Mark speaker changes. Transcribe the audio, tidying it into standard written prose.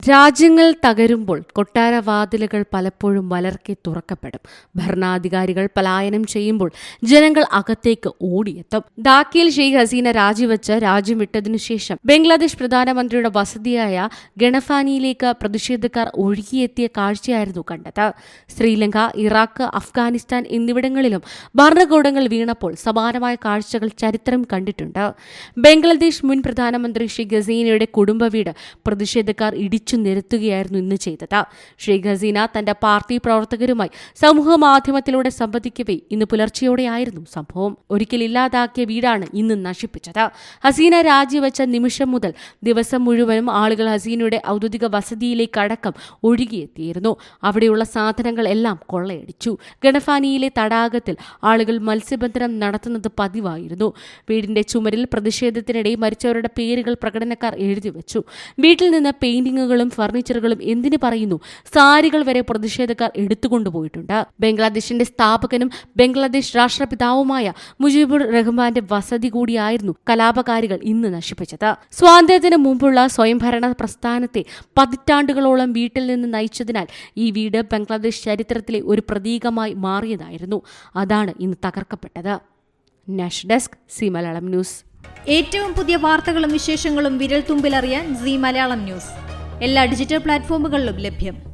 Speaker 1: രാജ്യങ്ങൾ തകരുമ്പോൾ കൊട്ടാരവാതിലുകൾ പലപ്പോഴും വലർക്കെ തുറക്കപ്പെടും. ഭരണാധികാരികൾ പലായനം ചെയ്യുമ്പോൾ ജനങ്ങൾ അകത്തേക്ക് ഓടിയെത്തും. ധാക്കയിൽ ഷെയ്ഖ് ഹസീന രാജിവെച്ച് രാജ്യം വിട്ടതിനു ശേഷം ബംഗ്ലാദേശ് പ്രധാനമന്ത്രിയുടെ വസതിയായ ഗണഫാനിയിലേക്ക് പ്രതിഷേധക്കാർ ഒഴുകിയെത്തിയ കാഴ്ചയായിരുന്നു കണ്ടത്. ശ്രീലങ്ക, ഇറാഖ്, അഫ്ഗാനിസ്ഥാൻ എന്നിവിടങ്ങളിലും ഭരണകൂടങ്ങൾ വീണപ്പോൾ സമാനമായ കാഴ്ചകൾ ചരിത്രം കണ്ടിട്ടുണ്ട്. ബംഗ്ലാദേശ് മുൻ പ്രധാനമന്ത്രി ഷെയ്ഖ് ഹസീനയുടെ കുടുംബ വീട് പ്രതിഷേധക്കാർ ഇടിച്ചു നിരത്തുകയായിരുന്നു ഇന്ന് ചെയ്തത്. ഷെയ്ഖ് ഹസീന തന്റെ പാർട്ടി പ്രവർത്തകരുമായി സമൂഹ മാധ്യമത്തിലൂടെ സംവദിക്കവേ ഇന്ന് പുലർച്ചെയോടെയായിരുന്നു സംഭവം. ഒരിക്കൽ ഇല്ലാതാക്കിയ വീടാണ് ഇന്ന് നശിപ്പിച്ചത്. ഹസീന രാജിവെച്ച നിമിഷം മുതൽ ദിവസം മുഴുവനും ആളുകൾ ഹസീനയുടെ ഔദ്യോഗിക വസതിയിലേക്ക് അടക്കം ഒഴുകിയെത്തിയിരുന്നു. അവിടെയുള്ള സാധനങ്ങൾ എല്ലാം കൊള്ളയടിച്ചു. ഗണഫാനിയിലെ തടാകത്തിൽ ആളുകൾ മത്സ്യബന്ധനം നടത്തുന്നത് പതിവായിരുന്നു. വീടിന്റെ ചുമരിൽ പ്രതിഷേധത്തിനിടെ മരിച്ചവരുടെ പേരുകൾ പ്രകടനക്കാർ എഴുതിവെച്ചു. വീട്ടിൽ നിന്ന് പെയിന്റിങ്ങുകളും ഫർണിച്ചറുകളും എന്തിനു പറയുന്നു, സാരികൾ വരെ പ്രതിഷേധക്കാർ എടുത്തുകൊണ്ടുപോയിട്ടുണ്ട്. ബംഗ്ലാദേശിന്റെ സ്ഥാപകനും ബംഗ്ലാദേശ് രാഷ്ട്രപിതാവുമായ മുജീബുർ റഹ്മാന്റെ വസതി കൂടിയായിരുന്നു കലാപകാരികൾ ഇന്ന് നശിപ്പിച്ചത്. സ്വാതന്ത്ര്യത്തിന് മുമ്പുള്ള സ്വയംഭരണ പ്രസ്ഥാനത്തെ പതിറ്റാണ്ടുകളോളം വീട്ടിൽ നിന്ന് നയിച്ചതിനാൽ ഈ വീട് ബംഗ്ലാദേശ് ചരിത്രത്തിലെ ഒരു പ്രതീകമായി മാറിയതായിരുന്നു. അതാണ് ഇന്ന് തകർക്കപ്പെട്ടത്. National desk, C Malayalam news.
Speaker 2: ഏറ്റവും പുതിയ വാർത്തകളും വിശേഷങ്ങളും വിരൽ തുമ്പിലറിയാൻ സി മലയാളം ന്യൂസ് എല്ലാ ഡിജിറ്റൽ പ്ലാറ്റ്ഫോമുകളിലും ലഭ്യം.